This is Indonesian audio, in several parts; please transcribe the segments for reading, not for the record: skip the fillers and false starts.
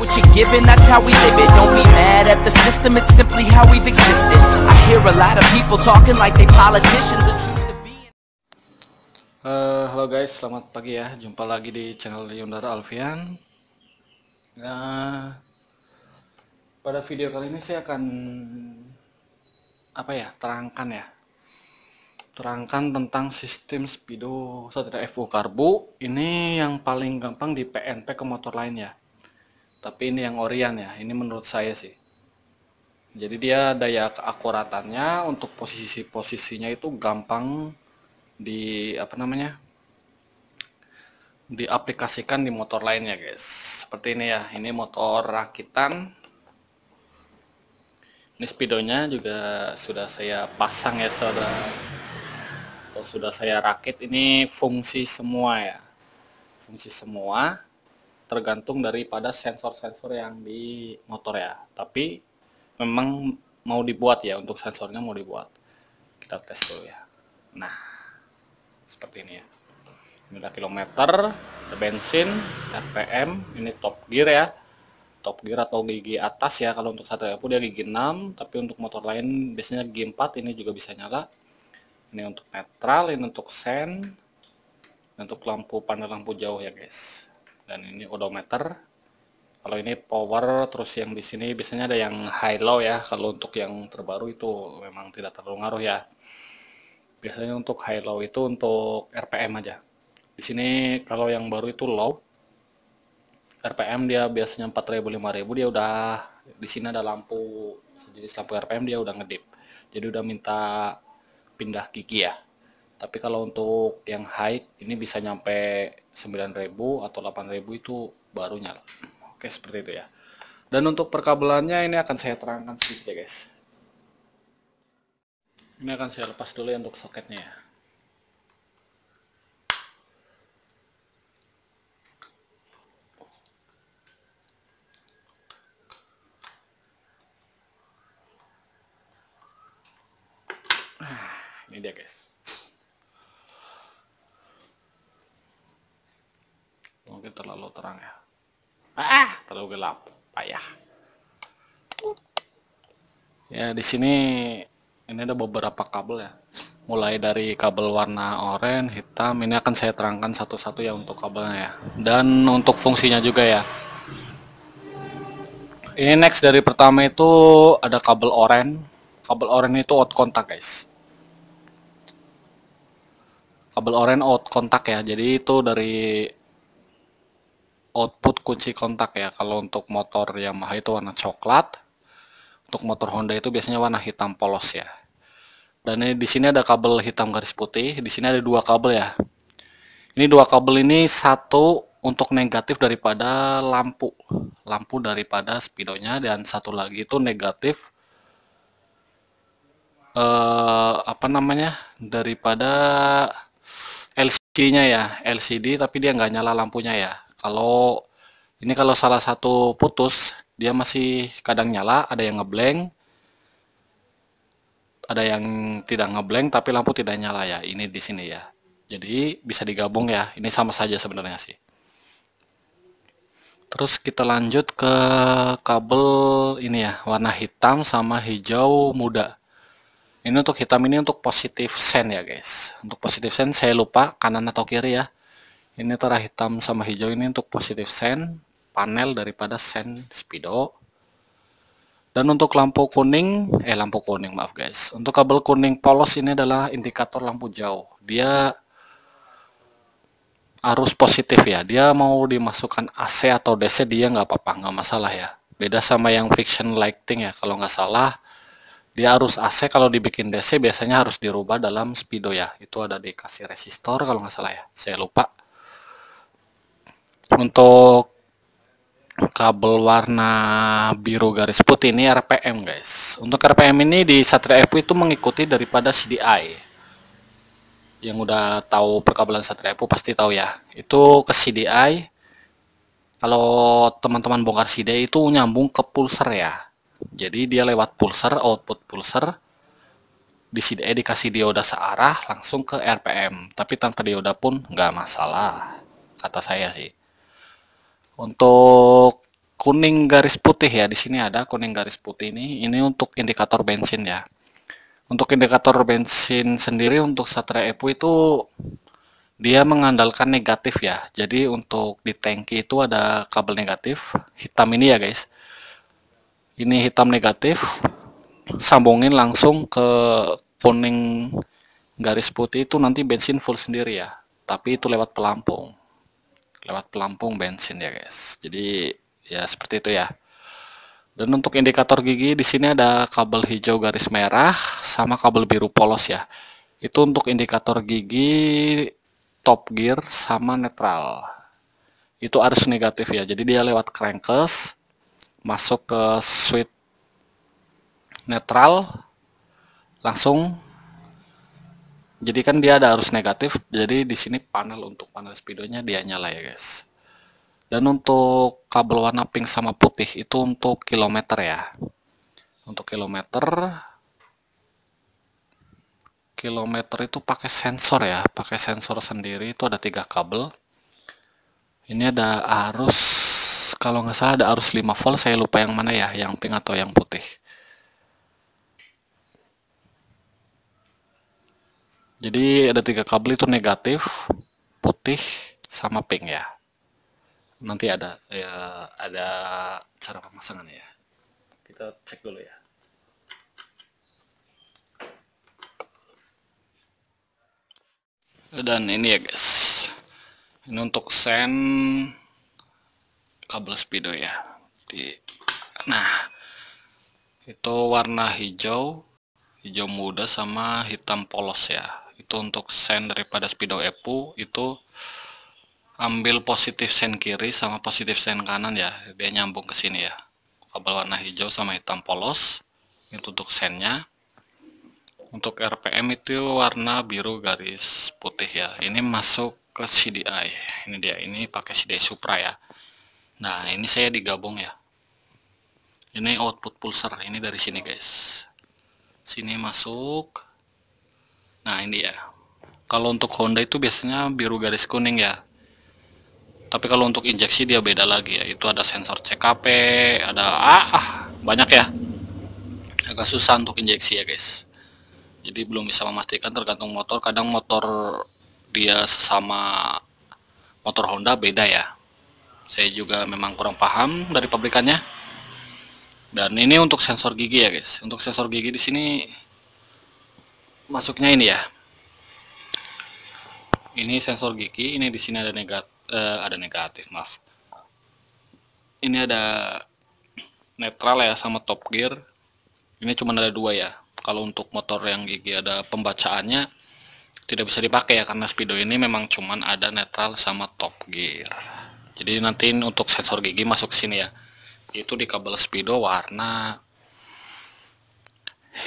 what you're given, that's how we live it. Don't be mad at the system, it's simply how we've existed. I hear a lot of people talking like they politicians and choose to be. Halo guys, selamat pagi ya. Jumpa lagi di channel Yundara Alfian. Pada video kali ini saya akan terangkan tentang sistem speedo satria FU karbu. Ini yang paling gampang di PNP ke motor lain ya. Tapi ini yang Orion ya. Ini menurut saya sih. Jadi dia daya keakuratannya untuk posisinya itu gampang diaplikasikan di motor lainnya guys. Seperti ini ya. Ini motor rakitan. Ini speedonya juga sudah saya pasang ya sudah saya rakit. Ini fungsi semua ya, fungsi semua tergantung daripada sensor-sensor yang di motor ya. Tapi memang mau dibuat ya, untuk sensornya mau dibuat. Kita tes dulu ya. Nah, seperti ini ya. Ini udah kilometer, ada bensin, RPM, ini top gear ya. Top gear atau gigi atas ya. Kalau untuk satria FU dia gigi 6, tapi untuk motor lain biasanya gigi 4. Ini juga bisa nyala. Ini untuk netral, ini untuk sen, untuk lampu panel lampu jauh ya guys. Dan ini odometer. Kalau ini power, terus yang di sini biasanya ada yang high low ya. Kalau untuk yang terbaru itu memang tidak terlalu ngaruh ya. Biasanya untuk high low itu untuk RPM aja. Di sini kalau yang baru itu low, RPM dia biasanya 4000 5000, dia udah di sini ada lampu sejenis lampu RPM, dia udah ngedip. Jadi udah minta pindah gigi ya. Tapi kalau untuk yang high ini bisa nyampe 9000 atau 8000 itu baru nyala. Oke, seperti itu ya. Dan untuk perkabelannya ini akan saya terangkan sedikit ya guys. Ini akan saya lepas dulu ya untuk soketnya ya. Ini dia guys. Mungkin terlalu terang ya. Terlalu gelap, payah. Ya di sini ini ada beberapa kabel ya. Mulai dari kabel warna oranye, hitam. Ini akan saya terangkan satu-satu ya untuk kabelnya ya. Dan untuk fungsinya juga ya. Ini next dari pertama itu ada kabel oranye. Kabel oranye itu out kontak guys. Kabel oranye out kontak ya. Jadi itu dari output kunci kontak ya. Kalau untuk motor Yamaha itu warna coklat. Untuk motor Honda itu biasanya warna hitam polos ya. Dan di sini ada kabel hitam garis putih. Di sini ada dua kabel ya. Ini dua kabel ini, satu untuk negatif daripada lampu daripada speedonya, dan satu lagi itu negatif daripada LCD-nya ya. LCD tapi dia nggak nyala lampunya ya. Kalau salah satu putus, dia masih kadang nyala, ada yang ngeblank, ada yang tidak ngeblank tapi lampu tidak nyala ya. Ini di sini ya. Jadi bisa digabung ya. Ini sama saja sebenarnya sih. Terus kita lanjut ke kabel ini ya, warna hitam sama hijau muda. Ini untuk hitam ini untuk positif sen ya guys. Untuk positif sen saya lupa kanan atau kiri ya. Ini antara hitam sama hijau ini untuk positif sen, panel daripada sen speedo. Dan untuk lampu kuning maaf guys. Untuk kabel kuning polos ini adalah indikator lampu jauh. Dia arus positif ya. Dia mau dimasukkan AC atau DC dia nggak apa-apa, nggak masalah ya. Beda sama yang friction lighting ya. Kalau nggak salah dia arus AC, kalau dibikin DC biasanya harus dirubah dalam speedo ya. Itu ada dikasih resistor kalau nggak salah ya. Saya lupa. Untuk kabel warna biru garis putih ini RPM guys. Untuk RPM ini di satria FU itu mengikuti daripada CDI. Yang udah tahu perkabelan satria FU pasti tahu ya. Itu ke CDI. Kalau teman-teman bongkar CDI itu nyambung ke pulser ya. Jadi dia lewat pulser, output pulser. Di CDI dikasih dioda searah langsung ke RPM. Tapi tanpa dioda pun nggak masalah, kata saya sih. Untuk kuning garis putih ya. Di sini ada kuning garis putih ini untuk indikator bensin ya. Untuk indikator bensin sendiri untuk Satria Evo itu dia mengandalkan negatif ya. Jadi untuk di tangki itu ada kabel negatif hitam ini ya guys. Ini hitam negatif, sambungin langsung ke kuning garis putih itu nanti bensin full sendiri ya. Tapi itu lewat pelampung bensin ya guys. Jadi ya seperti itu ya. Dan untuk indikator gigi di sini ada kabel hijau garis merah sama kabel biru polos ya. Itu untuk indikator gigi top gear sama netral. Itu arus negatif ya. Jadi dia lewat crankcase masuk ke switch netral langsung. Jadi kan dia ada arus negatif. Jadi di sini untuk panel speedonya dia nyala ya guys. Dan untuk kabel warna pink sama putih itu untuk kilometer ya. Untuk kilometer itu pakai sensor ya, pakai sensor sendiri. Itu ada 3 kabel. Ini ada arus, kalau nggak salah ada arus 5 volt, saya lupa yang mana ya, yang pink atau yang putih. Jadi ada 3 kabel itu negatif, putih sama pink ya. Nanti ada cara pemasangannya ya. Kita cek dulu ya. Dan ini ya guys. Ini untuk sen kabel speedo ya. Nah, itu warna hijau muda sama hitam polos ya. Itu untuk sen daripada speedo Evo itu ambil positif sen kiri sama positif sen kanan ya, dia nyambung ke sini ya. Kabel warna hijau sama hitam polos itu untuk sennya. Untuk RPM itu warna biru garis putih ya. Ini masuk ke CDI. Ini dia, ini pakai CDI Supra ya. Nah ini saya digabung ya. Ini output pulser, ini dari sini guys. Sini masuk. Nah ini ya. Kalau untuk Honda itu biasanya biru garis kuning ya. Tapi kalau untuk injeksi dia beda lagi ya. Itu ada sensor CKP, ada banyak ya. Agak susah untuk injeksi ya guys. Jadi belum bisa memastikan, tergantung motor. Kadang motor dia sesama motor Honda beda ya. Saya juga memang kurang paham dari pabrikannya. Dan ini untuk sensor gigi ya guys. Untuk sensor gigi di sini masuknya ini ya. Ini sensor gigi, ini di sini ada negatif, maaf. Ini ada netral ya sama top gear. Ini cuma ada 2 ya. Kalau untuk motor yang gigi ada pembacaannya tidak bisa dipakai ya, karena speedo ini memang cuman ada netral sama top gear. Jadi nanti untuk sensor gigi masuk sini ya. Itu di kabel speedo warna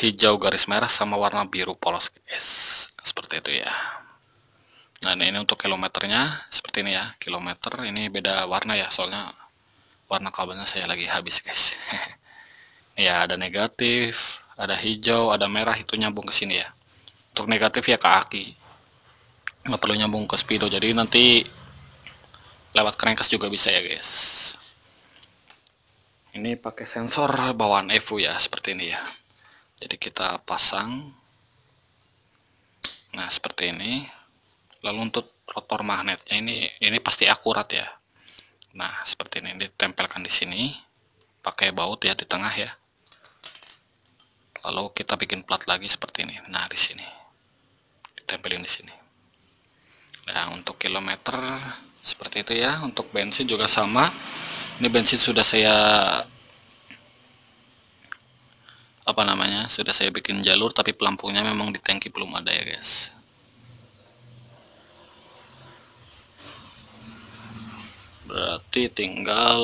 hijau garis merah sama warna biru polos guys. Seperti itu ya. Nah ini untuk kilometernya seperti ini ya. Kilometer ini beda warna ya, soalnya warna kabelnya saya lagi habis guys. Ya ada negatif, ada hijau, ada merah, itu nyambung ke sini ya. Untuk negatif ya ke aki, nggak perlu nyambung ke speedo. Jadi nanti lewat crankcase juga bisa ya guys. Ini pakai sensor bawaan Evo ya, seperti ini ya. Jadi kita pasang. Nah seperti ini. Lalu untuk rotor magnetnya ini pasti akurat ya. Nah seperti ini, ditempelkan di sini pakai baut ya di tengah ya. Lalu kita bikin plat lagi seperti ini. Nah di sini ditempelin di sini. Nah untuk kilometer seperti itu ya. Untuk bensin juga sama. Ini bensin sudah saya sudah saya bikin jalur, tapi pelampungnya memang di tangki belum ada ya guys. Berarti tinggal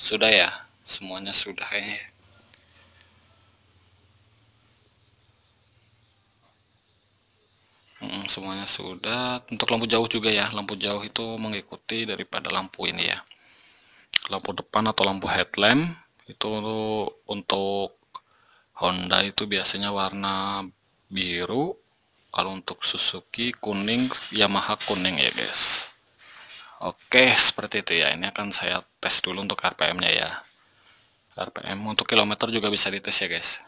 sudah ya, semuanya sudah kayaknya. Semuanya sudah. Untuk lampu jauh juga ya, lampu jauh itu mengikuti daripada lampu ini ya. Lampu depan atau lampu headlamp itu untuk Honda itu biasanya warna biru. Kalau untuk Suzuki kuning, Yamaha kuning ya guys. Oke, seperti itu ya. Ini akan saya tes dulu untuk RPM-nya ya. RPM untuk kilometer juga bisa dites ya guys,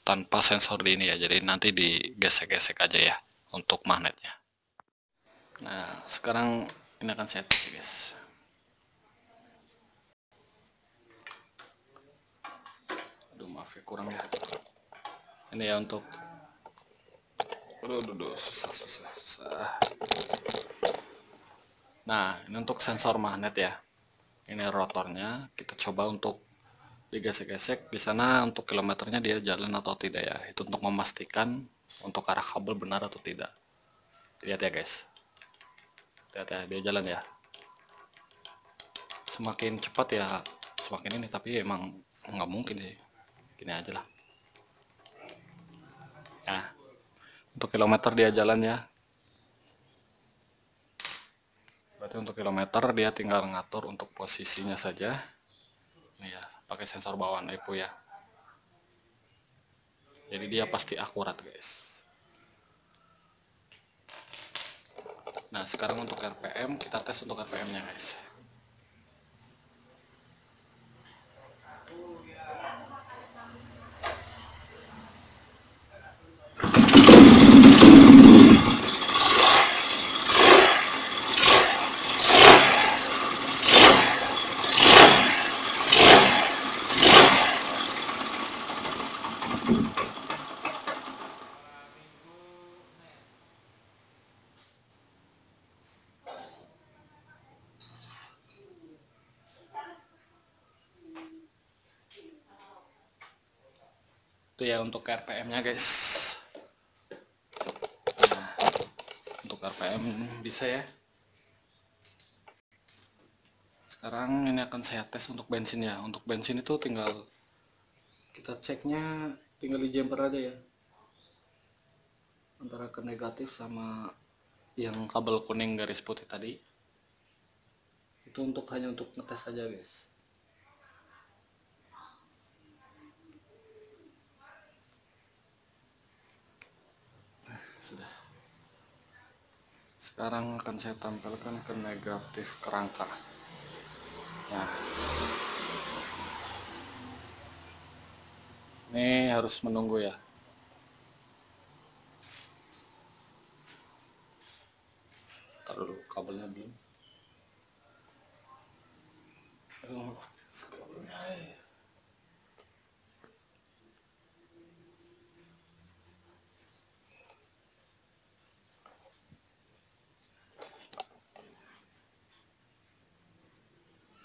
tanpa sensor di ini ya. Jadi nanti digesek-gesek aja ya untuk magnetnya. Nah, sekarang ini akan saya tes ya guys. Aduh, maaf ya, kurang ya. Ini ya untuk aduh, susah. Nah, ini untuk sensor magnet ya. Ini rotornya, kita coba untuk digesek-gesek di sana untuk kilometernya dia jalan atau tidak ya. Itu untuk memastikan untuk arah kabel benar atau tidak. Lihat ya guys. Lihat ya, dia jalan ya. Semakin cepat ya semakin ini, tapi emang nggak mungkin sih. Gini aja lah. Ya, untuk kilometer dia jalan ya. Berarti untuk kilometer dia tinggal ngatur untuk posisinya saja. Nih ya, pakai sensor bawaan EPO ya. Jadi dia pasti akurat guys. Nah, sekarang untuk RPM, kita tes untuk RPM-nya guys. Itu ya untuk RPM-nya guys. Nah, untuk RPM bisa ya. Sekarang ini akan saya tes untuk bensin ya. Untuk bensin itu tinggal kita ceknya tinggal di jumper aja ya, antara ke negatif sama yang kabel kuning garis putih tadi. Itu hanya untuk ngetes aja guys. Sudah. Sekarang akan saya tampilkan ke negatif kerangka. Nah, ini harus menunggu ya. Taruh dulu kabelnya belum.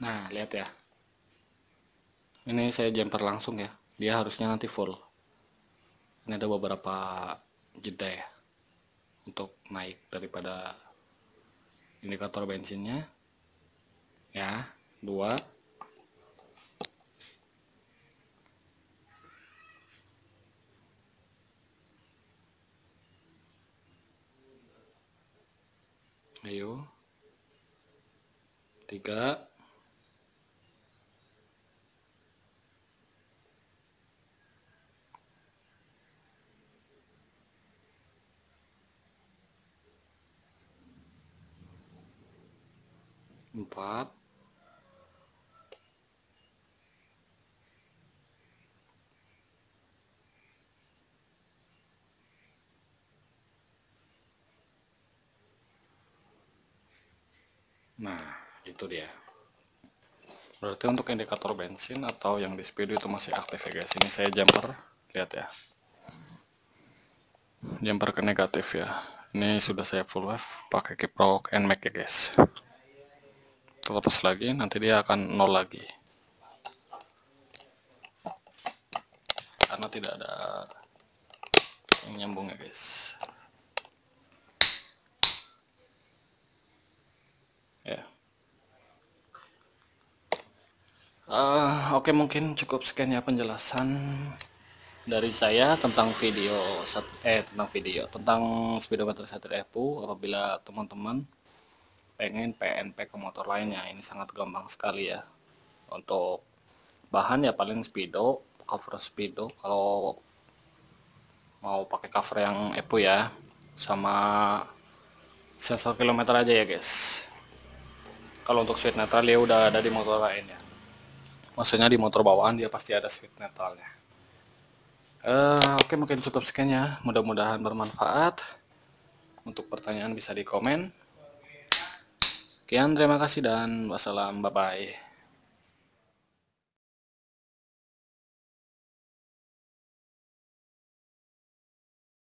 Nah, lihat ya. Ini saya jumper langsung ya. Dia harusnya nanti full. Ini ada beberapa jeda ya untuk naik daripada indikator bensinnya. Ya, 2. Ayo. 3. 4. Nah, itu dia. Berarti untuk indikator bensin atau yang di speedo itu masih aktif ya guys. Ini saya jumper, lihat ya. Jumper ke negatif ya. Ini sudah saya full wave pakai kiprok NMAX ya guys. Terlepas lagi, nanti dia akan 0 lagi. Karena tidak ada yang nyambung ya guys. Ya. Oke, mungkin cukup sekian ya penjelasan dari saya tentang tentang speedometer satelit EPO. Apabila teman-teman pengen PNP ke motor lainnya, ini sangat gampang sekali ya. Untuk bahan ya paling speedo, cover speedo. Kalau mau pakai cover yang EPO ya, sama sensor kilometer aja ya guys. Kalau untuk speed netral dia udah ada di motor lain ya. Maksudnya di motor bawaan dia pasti ada speed netralnya. Oke, mungkin cukup sekian ya. Mudah-mudahan bermanfaat. Untuk pertanyaan bisa di komen. Sekian, terima kasih dan wassalam, bye-bye.